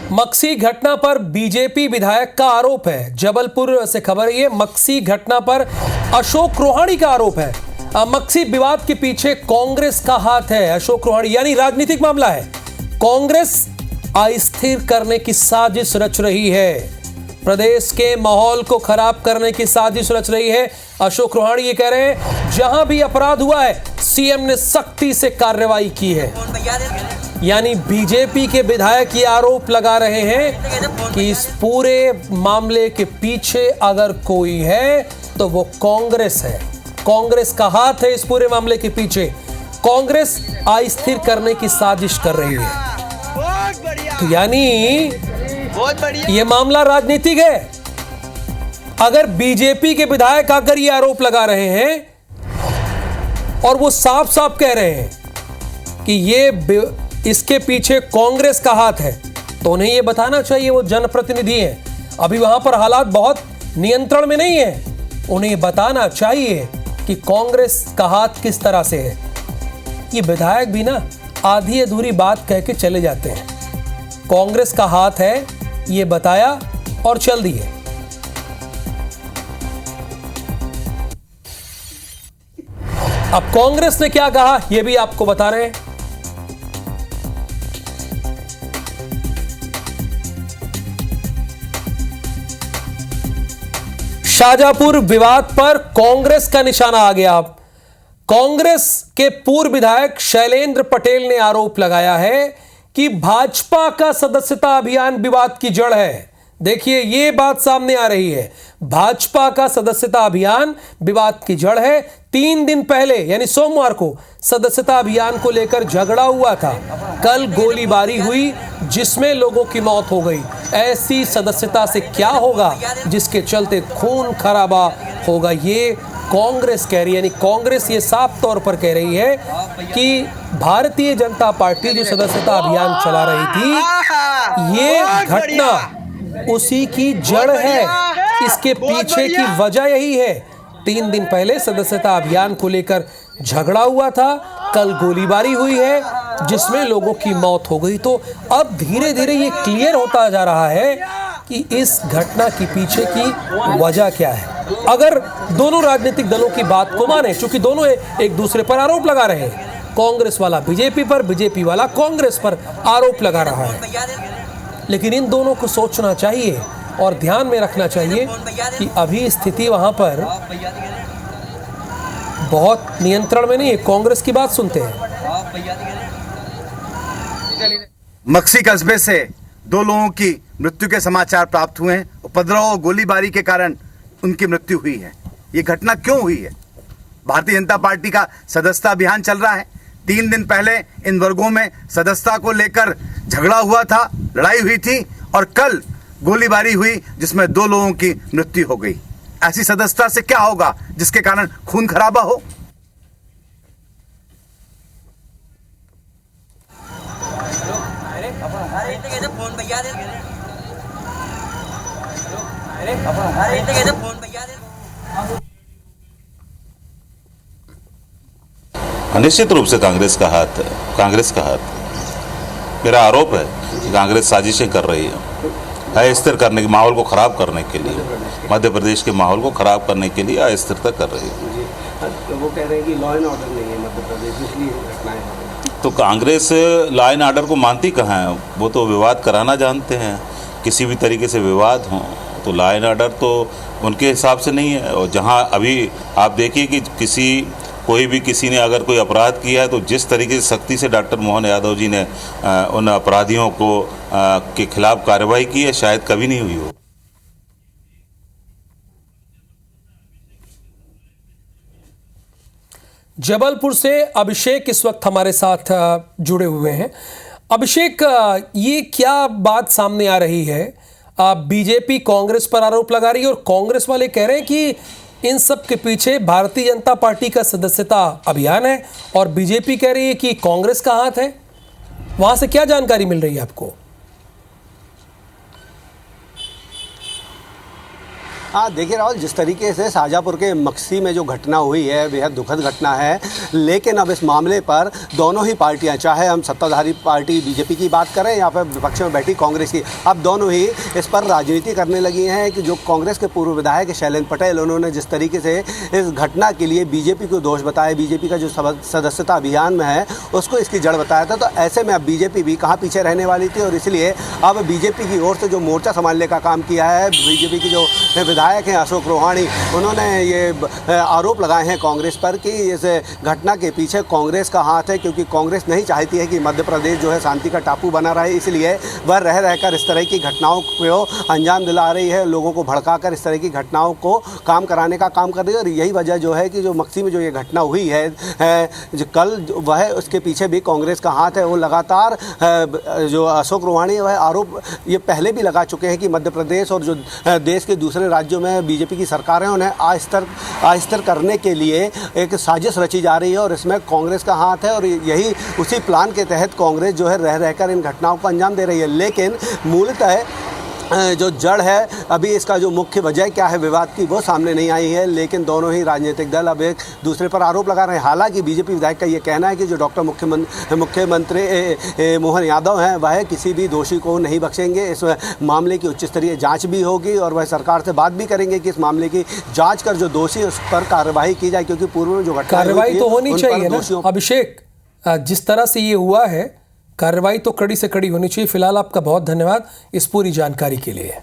मक्सी घटना पर बीजेपी विधायक का आरोप है। जबलपुर से खबर है, मक्सी घटना पर अशोक रोहाणी का आरोप है। मक्सी विवाद के पीछे कांग्रेस का हाथ है। अशोक रोहाणी यानी राजनीतिक मामला है। कांग्रेस अस्थिर करने की साजिश रच रही है, प्रदेश के माहौल को खराब करने की साजिश रच रही है। अशोक रोहाणी ये कह रहे हैं जहां भी अपराध हुआ है सीएम ने सख्ती से कार्रवाई की है। यानी बीजेपी के विधायक ये आरोप लगा रहे हैं कि इस पूरे मामले के पीछे अगर कोई है तो वो कांग्रेस है। कांग्रेस का हाथ है इस पूरे मामले के पीछे। कांग्रेस अस्थिर करने की साजिश कर रही है। तो यानी ये मामला राजनीतिक है। अगर बीजेपी के विधायक आकर ये आरोप लगा रहे हैं और वो साफ साफ कह रहे हैं कि ये इसके पीछे कांग्रेस का हाथ है, तो उन्हें ये बताना चाहिए, वो जनप्रतिनिधि हैं, अभी वहां पर हालात बहुत नियंत्रण में नहीं है। उन्हें ये बताना चाहिए कि कांग्रेस का हाथ किस तरह से है। ये विधायक भी ना आधी अधूरी बात कह के चले जाते हैं। कांग्रेस का हाथ है ये बताया और चल दिए। अब कांग्रेस ने क्या कहा यह भी आपको बता रहे हैं। शाहजहांपुर विवाद पर कांग्रेस का निशाना आ गया। कांग्रेस के पूर्व विधायक शैलेंद्र पटेल ने आरोप लगाया है कि भाजपा का सदस्यता अभियान विवाद की जड़ है। देखिए ये बात सामने आ रही है, भाजपा का सदस्यता अभियान विवाद की जड़ है। 3 दिन पहले यानी सोमवार को सदस्यता अभियान को लेकर झगड़ा हुआ था। कल गोलीबारी हुई जिसमें लोगों की मौत हो गई। ऐसी सदस्यता से क्या होगा जिसके चलते खून खराबा होगा, ये कांग्रेस कह रही है। यानी कांग्रेस ये साफ तौर पर कह रही है कि भारतीय जनता पार्टी जो सदस्यता अभियान चला रही थी, ये घटना उसी की जड़ है, इसके पीछे की वजह यही है। 3 दिन पहले सदस्यता अभियान को लेकर झगड़ा हुआ था, कल गोलीबारी हुई है जिसमें लोगों की मौत हो गई। तो अब धीरे धीरे ये क्लियर होता जा रहा है कि इस घटना के पीछे की वजह क्या है। अगर दोनों राजनीतिक दलों की बात को माने, चूंकि दोनों एक दूसरे पर आरोप लगा रहे हैं, कांग्रेस वाला बीजेपी पर, बीजेपी वाला कांग्रेस पर आरोप लगा रहा है, लेकिन इन दोनों को सोचना चाहिए और ध्यान में रखना चाहिए कि अभी स्थिति वहां पर बहुत नियंत्रण में नहीं है। कांग्रेस की बात सुनते हैं। मक्सी कस्बे से 2 लोगों की मृत्यु के समाचार प्राप्त हुए हैं। उपद्रव और गोलीबारी के कारण उनकी मृत्यु हुई है। ये घटना क्यों हुई है? भारतीय जनता पार्टी का सदस्यता अभियान चल रहा है। 3 दिन पहले इन वर्गों में सदस्यता को लेकर झगड़ा हुआ था, लड़ाई हुई थी और कल गोलीबारी हुई जिसमें 2 लोगों की मृत्यु हो गई। ऐसी सदस्यता से क्या होगा जिसके कारण खून खराबा हो? निश्चित रूप से कांग्रेस का हाथ है। कांग्रेस का हाथ है। मेरा आरोप है कि कांग्रेस साजिशें कर रही है अस्थिर करने के, माहौल को खराब करने के लिए, मध्य प्रदेश के माहौल को खराब करने के लिए अस्थिरता कर रही है। वो कह रहे हैं कि लॉ एंड ऑर्डर नहीं है मध्य प्रदेश, इसलिए घटनाएं। तो कांग्रेस लॉ एंड ऑर्डर को मानती कहाँ है? वो तो विवाद कराना जानते हैं। किसी भी तरीके से विवाद हो तो लॉ एंड ऑर्डर तो उनके हिसाब से नहीं है। और जहाँ अभी आप देखिए कि किसी ने अगर कोई अपराध किया है तो जिस तरीके से सख्ती से डॉक्टर मोहन यादव जी ने उन अपराधियों को के खिलाफ कार्रवाई की है, शायद कभी नहीं हुई हो। जबलपुर से अभिषेक इस वक्त हमारे साथ जुड़े हुए हैं। अभिषेक, ये क्या बात सामने आ रही है? बीजेपी कांग्रेस पर आरोप लगा रही है और कांग्रेस वाले कह रहे हैं कि इन सब के पीछे भारतीय जनता पार्टी का सदस्यता अभियान है और बीजेपी कह रही है कि कांग्रेस का हाथ है। वहां से क्या जानकारी मिल रही है आपको? हाँ देखिए राहुल, जिस तरीके से शाहजहाँपुर के मक्सी में जो घटना हुई है बेहद दुखद घटना है, लेकिन अब इस मामले पर दोनों ही पार्टियां, चाहे हम सत्ताधारी पार्टी बीजेपी की बात करें या फिर विपक्ष में बैठी कांग्रेस की, अब दोनों ही इस पर राजनीति करने लगी हैं कि जो कांग्रेस के पूर्व विधायक शैलेंद्र पटेल, उन्होंने जिस तरीके से इस घटना के लिए बीजेपी को दोष बताया, बीजेपी का जो सदस्यता अभियान में है उसको इसकी जड़ बताया था, तो ऐसे में अब बीजेपी भी कहाँ पीछे रहने वाली थी। और इसलिए अब बीजेपी की ओर से जो मोर्चा संभालने का काम किया है, बीजेपी की जो विधायक हैं अशोक रोहाणी, उन्होंने ये आरोप लगाए हैं कांग्रेस पर कि इस घटना के पीछे कांग्रेस का हाथ है, क्योंकि कांग्रेस नहीं चाहती है कि मध्य प्रदेश जो है शांति का टापू बना रहे, इसलिए वह रह रहकर इस तरह की घटनाओं को अंजाम दिला रही है, लोगों को भड़काकर इस तरह की घटनाओं को काम कराने का काम कर रही है। और यही वजह जो है कि जो मक्सी में जो ये घटना हुई है जो कल, वह उसके पीछे भी कांग्रेस का हाथ है। वो लगातार जो अशोक रोहाणी वह आरोप ये पहले भी लगा चुके हैं कि मध्य प्रदेश और जो देश के दूसरे राज्यों में बीजेपी की सरकारें, उन्हें अस्थिर करने के लिए एक साजिश रची जा रही है और इसमें कांग्रेस का हाथ है। और यही उसी प्लान के तहत कांग्रेस जो है रह रहकर इन घटनाओं को अंजाम दे रही है। लेकिन मूलतः जो जड़ है, अभी इसका जो मुख्य वजह क्या है विवाद की, वो सामने नहीं आई है, लेकिन दोनों ही राजनीतिक दल अब एक दूसरे पर आरोप लगा रहे हैं। हालांकि बीजेपी विधायक का ये कहना है कि जो डॉक्टर मुख्यमंत्री मोहन यादव हैं, वह किसी भी दोषी को नहीं बख्शेंगे। इस मामले की उच्च स्तरीय जांच भी होगी और वह सरकार से बात भी करेंगे कि इस मामले की जांच कर जो दोषी उस पर कार्रवाई की जाए, क्योंकि पूर्व में जो घटना कार्रवाई तो होनी चाहिए ना अभिषेक, जिस तरह से ये हुआ है कार्रवाई तो कड़ी से कड़ी होनी चाहिए। फिलहाल आपका बहुत धन्यवाद इस पूरी जानकारी के लिए।